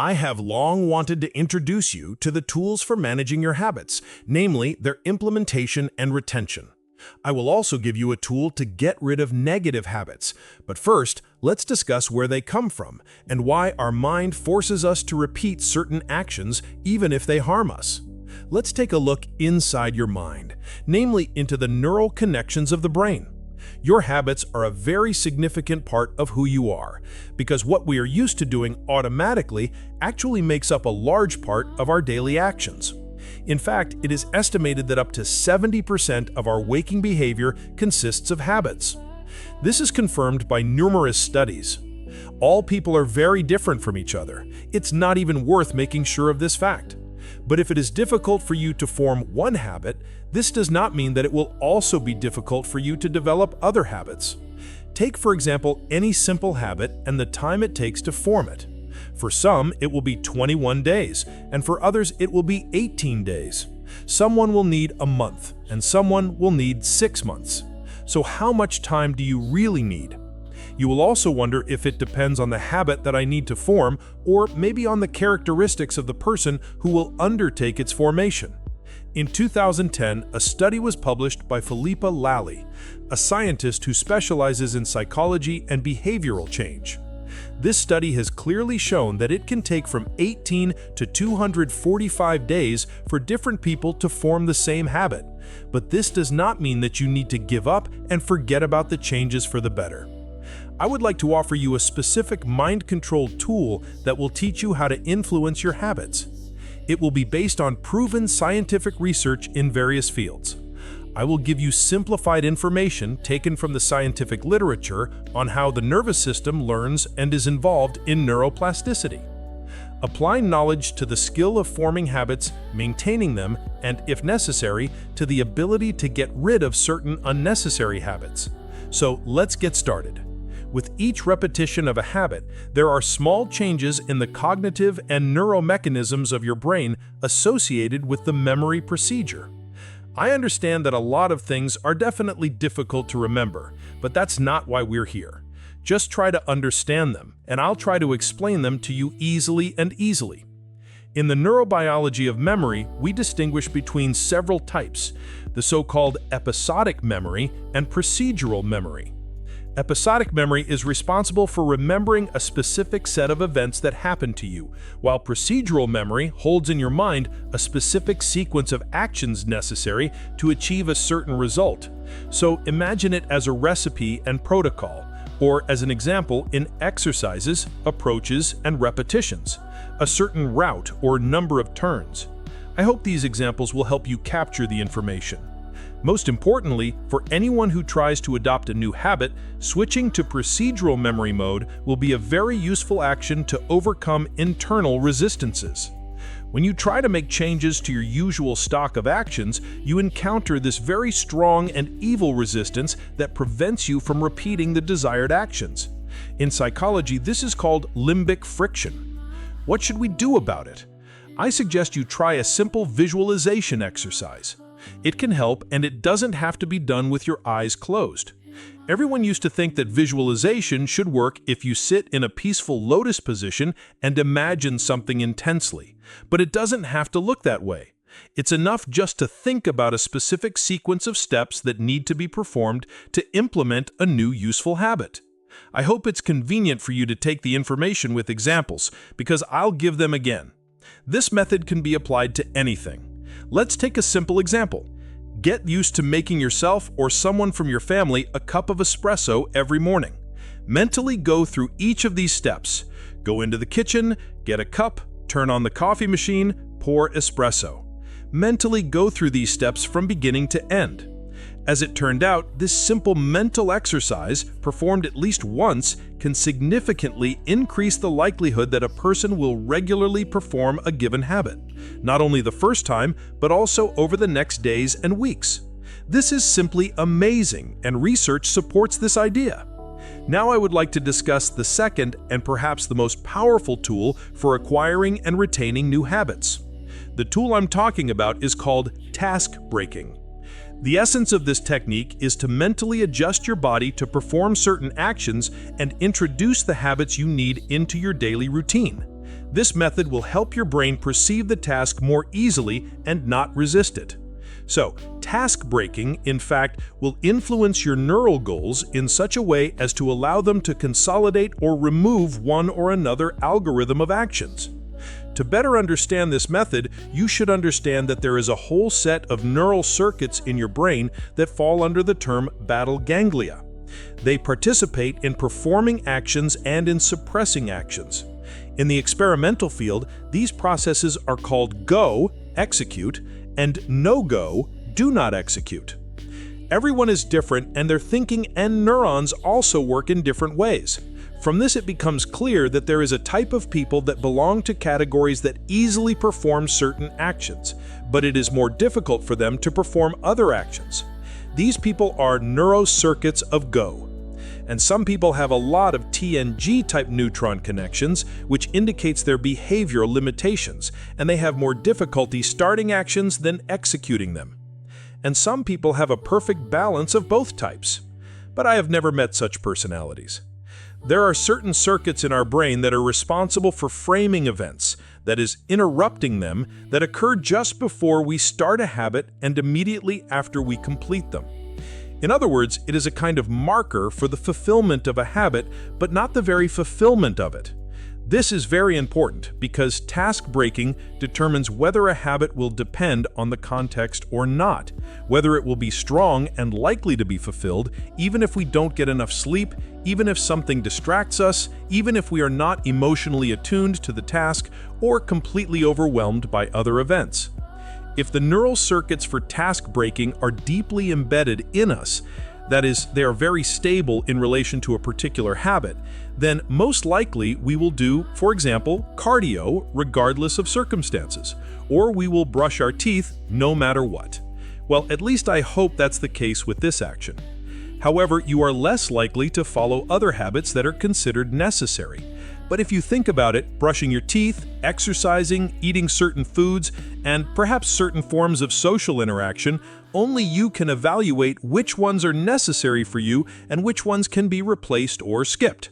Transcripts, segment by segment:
I have long wanted to introduce you to the tools for managing your habits, namely their implementation and retention. I will also give you a tool to get rid of negative habits. But first, let's discuss where they come from and why our mind forces us to repeat certain actions even if they harm us. Let's take a look inside your mind, namely into the neural connections of the brain. Your habits are a very significant part of who you are, because what we are used to doing automatically actually makes up a large part of our daily actions. In fact, it is estimated that up to 70% of our waking behavior consists of habits. This is confirmed by numerous studies. All people are very different from each other. It's not even worth making sure of this fact. But if it is difficult for you to form one habit, this does not mean that it will also be difficult for you to develop other habits. Take, for example, any simple habit and the time it takes to form it. For some, it will be 21 days, and for others, it will be 18 days. Someone will need a month, and someone will need 6 months. So how much time do you really need? You will also wonder if it depends on the habit that I need to form, or maybe on the characteristics of the person who will undertake its formation. In 2010, a study was published by Philippa Lally, a scientist who specializes in psychology and behavioral change. This study has clearly shown that it can take from 18 to 245 days for different people to form the same habit. But this does not mean that you need to give up and forget about the changes for the better. I would like to offer you a specific mind-controlled tool that will teach you how to influence your habits. It will be based on proven scientific research in various fields. I will give you simplified information taken from the scientific literature on how the nervous system learns and is involved in neuroplasticity. Apply knowledge to the skill of forming habits, maintaining them, and, if necessary, to the ability to get rid of certain unnecessary habits. So let's get started. With each repetition of a habit, there are small changes in the cognitive and neuromechanisms of your brain associated with the memory procedure. I understand that a lot of things are definitely difficult to remember, but that's not why we're here. Just try to understand them, and I'll try to explain them to you easily. In the neurobiology of memory, we distinguish between several types, the so-called episodic memory and procedural memory. Episodic memory is responsible for remembering a specific set of events that happened to you, while procedural memory holds in your mind a specific sequence of actions necessary to achieve a certain result. So imagine it as a recipe and protocol, or as an example in exercises, approaches, and repetitions, a certain route or number of turns. I hope these examples will help you capture the information. Most importantly, for anyone who tries to adopt a new habit, switching to procedural memory mode will be a very useful action to overcome internal resistances. When you try to make changes to your usual stock of actions, you encounter this very strong and evil resistance that prevents you from repeating the desired actions. In psychology, this is called limbic friction. What should we do about it? I suggest you try a simple visualization exercise. It can help, and it doesn't have to be done with your eyes closed. Everyone used to think that visualization should work if you sit in a peaceful lotus position and imagine something intensely. But it doesn't have to look that way. It's enough just to think about a specific sequence of steps that need to be performed to implement a new useful habit. I hope it's convenient for you to take the information with examples, because I'll give them again. This method can be applied to anything. Let's take a simple example. Get used to making yourself or someone from your family a cup of espresso every morning. Mentally go through each of these steps. Go into the kitchen, get a cup, turn on the coffee machine, pour espresso. Mentally go through these steps from beginning to end. As it turned out, this simple mental exercise, performed at least once, can significantly increase the likelihood that a person will regularly perform a given habit, not only the first time, but also over the next days and weeks. This is simply amazing, and research supports this idea. Now I would like to discuss the second and perhaps the most powerful tool for acquiring and retaining new habits. The tool I'm talking about is called task breaking. The essence of this technique is to mentally adjust your body to perform certain actions and introduce the habits you need into your daily routine. This method will help your brain perceive the task more easily and not resist it. So, task breaking, in fact, will influence your neural goals in such a way as to allow them to consolidate or remove one or another algorithm of actions. To better understand this method, you should understand that there is a whole set of neural circuits in your brain that fall under the term basal ganglia. They participate in performing actions and in suppressing actions. In the experimental field, these processes are called go, execute, and no-go, do not execute. Everyone is different, and their thinking and neurons also work in different ways. From this, it becomes clear that there is a type of people that belong to categories that easily perform certain actions, but it is more difficult for them to perform other actions. These people are neurocircuits of go. And some people have a lot of TNG-type neutron connections, which indicates their behavioral limitations, and they have more difficulty starting actions than executing them. And some people have a perfect balance of both types. But I have never met such personalities. There are certain circuits in our brain that are responsible for framing events, that is, interrupting them, that occur just before we start a habit and immediately after we complete them. In other words, it is a kind of marker for the fulfillment of a habit, but not the very fulfillment of it. This is very important because task breaking determines whether a habit will depend on the context or not, whether it will be strong and likely to be fulfilled, even if we don't get enough sleep, even if something distracts us, even if we are not emotionally attuned to the task or completely overwhelmed by other events. If the neural circuits for task breaking are deeply embedded in us, that is, they are very stable in relation to a particular habit, then most likely we will do, for example, cardio regardless of circumstances, or we will brush our teeth no matter what. Well, at least I hope that's the case with this action. However, you are less likely to follow other habits that are considered necessary. But if you think about it, brushing your teeth, exercising, eating certain foods, and perhaps certain forms of social interaction, only you can evaluate which ones are necessary for you and which ones can be replaced or skipped.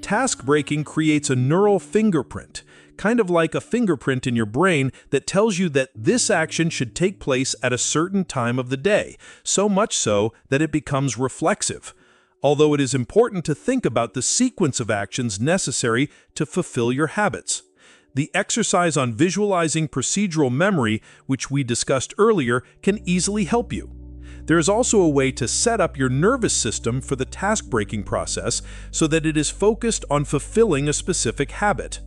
Task breaking creates a neural fingerprint, kind of like a fingerprint in your brain that tells you that this action should take place at a certain time of the day, so much so that it becomes reflexive. Although it is important to think about the sequence of actions necessary to fulfill your habits. The exercise on visualizing procedural memory, which we discussed earlier, can easily help you. There is also a way to set up your nervous system for the task-breaking process so that it is focused on fulfilling a specific habit.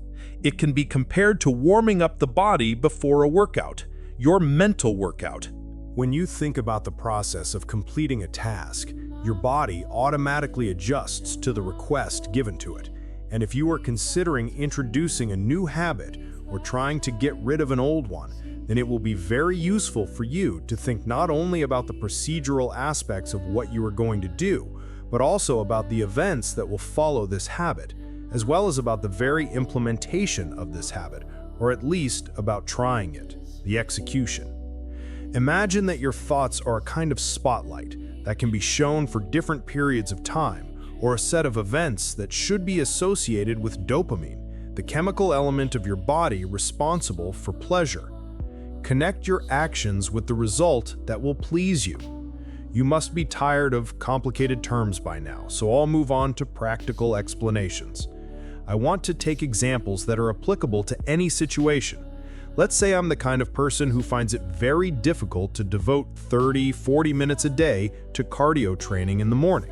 It can be compared to warming up the body before a workout, your mental workout. When you think about the process of completing a task, your body automatically adjusts to the request given to it. And if you are considering introducing a new habit or trying to get rid of an old one, then it will be very useful for you to think not only about the procedural aspects of what you are going to do, but also about the events that will follow this habit, as well as about the very implementation of this habit, or at least about trying it, the execution. Imagine that your thoughts are a kind of spotlight that can be shown for different periods of time, or a set of events that should be associated with dopamine, the chemical element of your body responsible for pleasure. Connect your actions with the result that will please you. You must be tired of complicated terms by now, so I'll move on to practical explanations. I want to take examples that are applicable to any situation. Let's say I'm the kind of person who finds it very difficult to devote 30-40 minutes a day to cardio training in the morning.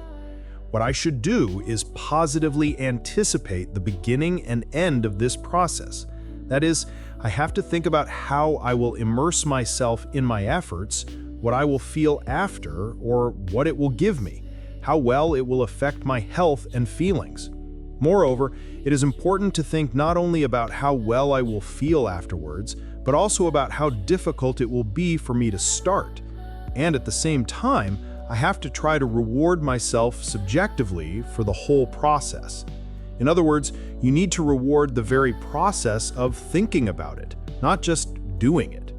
What I should do is positively anticipate the beginning and end of this process. That is, I have to think about how I will immerse myself in my efforts, what I will feel after, or what it will give me, how well it will affect my health and feelings. Moreover, it is important to think not only about how well I will feel afterwards, but also about how difficult it will be for me to start. And at the same time, I have to try to reward myself subjectively for the whole process. In other words, you need to reward the very process of thinking about it, not just doing it.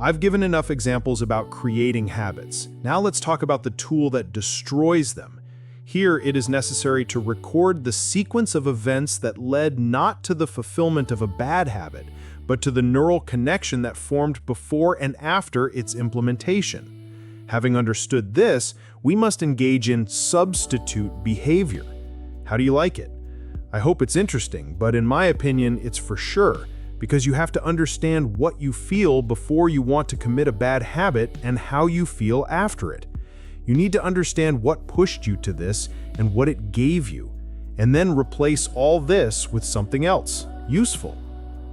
I've given enough examples about creating habits. Now let's talk about the tool that destroys them. Here, it is necessary to record the sequence of events that led not to the fulfillment of a bad habit, but to the neural connection that formed before and after its implementation. Having understood this, we must engage in substitute behavior. How do you like it? I hope it's interesting, but in my opinion, it's for sure, because you have to understand what you feel before you want to commit a bad habit and how you feel after it. You need to understand what pushed you to this and what it gave you, and then replace all this with something else, useful.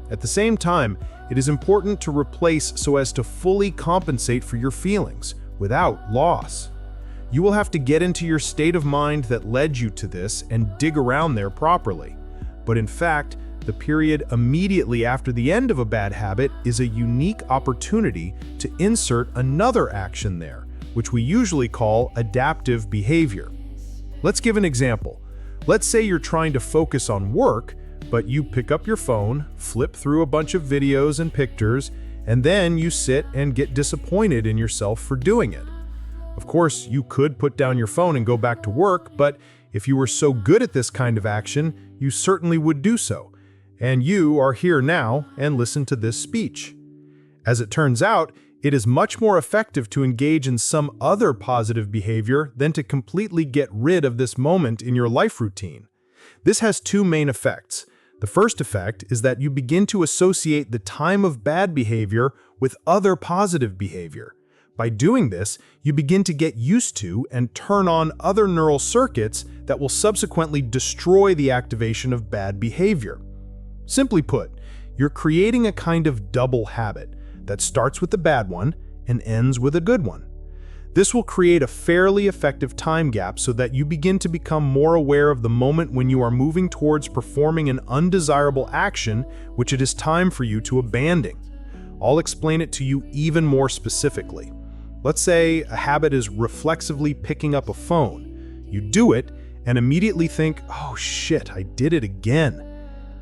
At the same time, it is important to replace so as to fully compensate for your feelings, without loss. You will have to get into your state of mind that led you to this and dig around there properly. But in fact, the period immediately after the end of a bad habit is a unique opportunity to insert another action there, which we usually call adaptive behavior. Let's give an example. Let's say you're trying to focus on work, but you pick up your phone, flip through a bunch of videos and pictures, and then you sit and get disappointed in yourself for doing it. Of course, you could put down your phone and go back to work, but if you were so good at this kind of action, you certainly would do so. And you are here now and listen to this speech. As it turns out, it is much more effective to engage in some other positive behavior than to completely get rid of this moment in your life routine. This has two main effects. The first effect is that you begin to associate the time of bad behavior with other positive behavior. By doing this, you begin to get used to and turn on other neural circuits that will subsequently destroy the activation of bad behavior. Simply put, you're creating a kind of double habit that starts with the bad one and ends with a good one. This will create a fairly effective time gap so that you begin to become more aware of the moment when you are moving towards performing an undesirable action which it is time for you to abandon. I'll explain it to you even more specifically. Let's say a habit is reflexively picking up a phone. You do it and immediately think, oh shit, I did it again.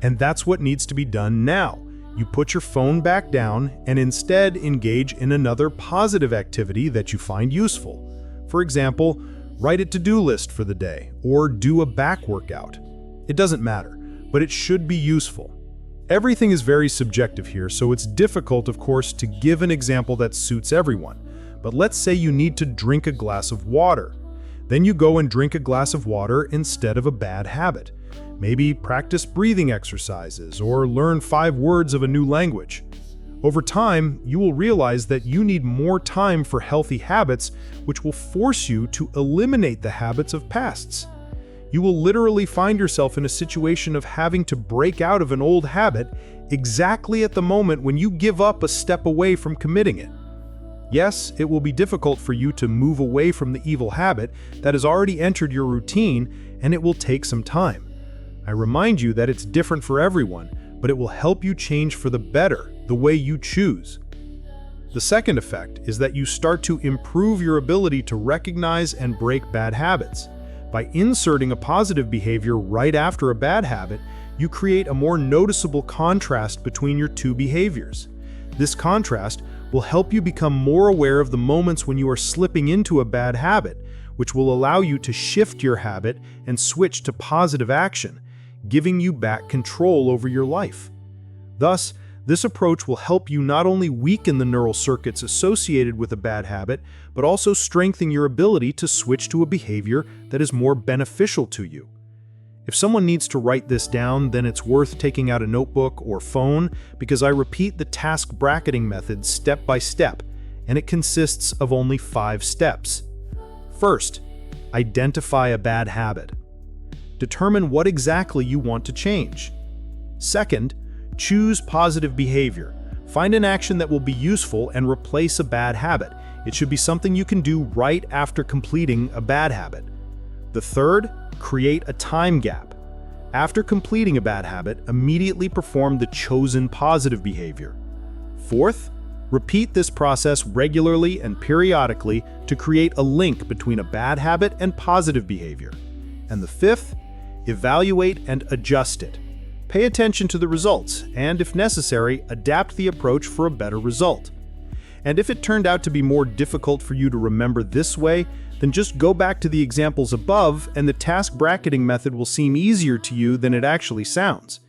And that's what needs to be done now. You put your phone back down and instead engage in another positive activity that you find useful. For example, write a to-do list for the day or do a back workout. It doesn't matter, but it should be useful. Everything is very subjective here, so it's difficult, of course, to give an example that suits everyone. But let's say you need to drink a glass of water. Then you go and drink a glass of water instead of a bad habit. Maybe practice breathing exercises or learn 5 words of a new language. Over time, you will realize that you need more time for healthy habits, which will force you to eliminate the habits of pasts. You will literally find yourself in a situation of having to break out of an old habit exactly at the moment when you give up a step away from committing it. Yes, it will be difficult for you to move away from the evil habit that has already entered your routine, and it will take some time. I remind you that it's different for everyone, but it will help you change for the better, the way you choose. The second effect is that you start to improve your ability to recognize and break bad habits. By inserting a positive behavior right after a bad habit, you create a more noticeable contrast between your two behaviors. This contrast will help you become more aware of the moments when you are slipping into a bad habit, which will allow you to shift your habit and switch to positive action, giving you back control over your life. Thus, this approach will help you not only weaken the neural circuits associated with a bad habit, but also strengthen your ability to switch to a behavior that is more beneficial to you. If someone needs to write this down, then it's worth taking out a notebook or phone, because I repeat the task bracketing method step by step, and it consists of only 5 steps. First, identify a bad habit. Determine what exactly you want to change. Second, choose positive behavior. Find an action that will be useful and replace a bad habit. It should be something you can do right after completing a bad habit. The third, create a time gap. After completing a bad habit, immediately perform the chosen positive behavior. Fourth, repeat this process regularly and periodically to create a link between a bad habit and positive behavior. And the fifth, evaluate and adjust it. Pay attention to the results, and if necessary, adapt the approach for a better result. And if it turned out to be more difficult for you to remember this way, then just go back to the examples above and the task bracketing method will seem easier to you than it actually sounds.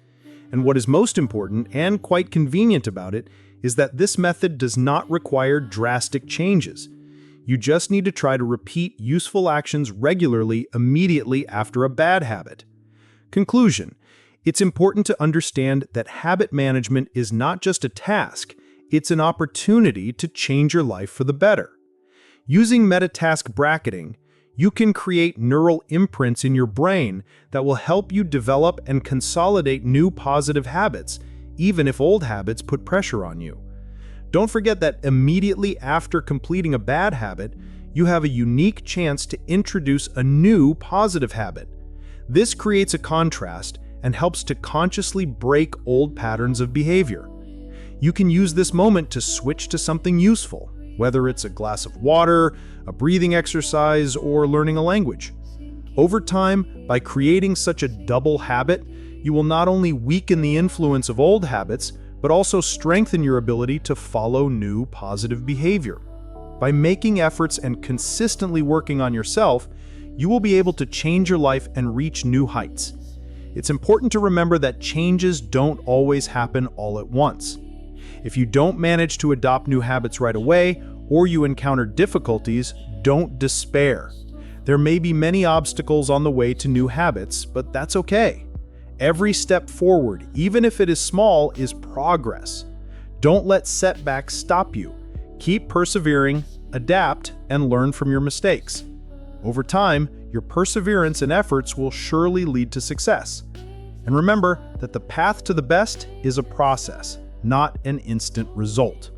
And what is most important and quite convenient about it is that this method does not require drastic changes. You just need to try to repeat useful actions regularly immediately after a bad habit. Conclusion: it's important to understand that habit management is not just a task, it's an opportunity to change your life for the better. Using metatask bracketing, you can create neural imprints in your brain that will help you develop and consolidate new positive habits, even if old habits put pressure on you. Don't forget that immediately after completing a bad habit, you have a unique chance to introduce a new positive habit. This creates a contrast and helps to consciously break old patterns of behavior. You can use this moment to switch to something useful, whether it's a glass of water, a breathing exercise, or learning a language. Over time, by creating such a double habit, you will not only weaken the influence of old habits, but also strengthen your ability to follow new positive behavior. By making efforts and consistently working on yourself, you will be able to change your life and reach new heights. It's important to remember that changes don't always happen all at once. If you don't manage to adopt new habits right away, or you encounter difficulties, don't despair. There may be many obstacles on the way to new habits, but that's okay. Every step forward, even if it is small, is progress. Don't let setbacks stop you. Keep persevering, adapt, and learn from your mistakes. Over time, your perseverance and efforts will surely lead to success. And remember that the path to the best is a process, not an instant result.